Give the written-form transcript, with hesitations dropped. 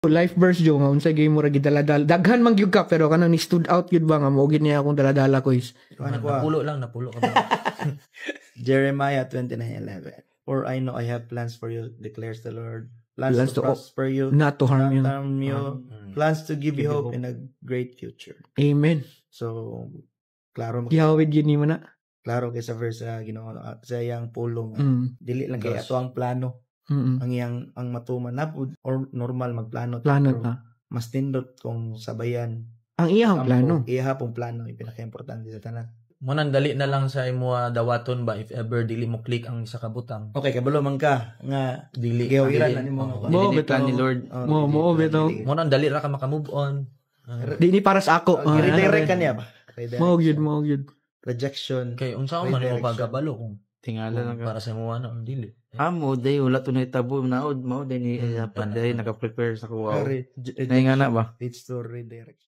life verse jo nga unsay gyud mo ra gidaladal. Daghan man gyud ka pero kanang ni stood out gyud ba nga mao gid niya akong daladala ko is. Napulo ka ba? Jeremiah 29:11. For I know I have plans for you, declares the Lord. Plans to prosper you, not to harm you. Plans to give you hope in a great future. Amen. So, klaro gihawid yun ni mo na. Klaro kay sa verse Ginoo sa iyang pulong. Dili lang kay ato ang plano. Ang matuman na or normal magplano. Plano ta. Mas tindot kung sabayan. Ang iyang plano. Iyahapong plano pinaka-importante sa tanan. Munan dali na lang sa imo dawaton ba if ever dili mo click ang isa ka butang. Okay, kabalo man ka nga dili giwiran na nimo. Mo beto ni Lord. Mo beto. Munan dali ra ka maka-move on. Di para sa ako. Redirect ka niya ba? Mo gyud. Rejection. Kay unsa man mo pagabalo kung tingala lang para sa mo dili. Amo day wala to na itabo naod mao day ni dapat day naka-prepare sa kuwaw. Nay nga na ba? It's to redirect.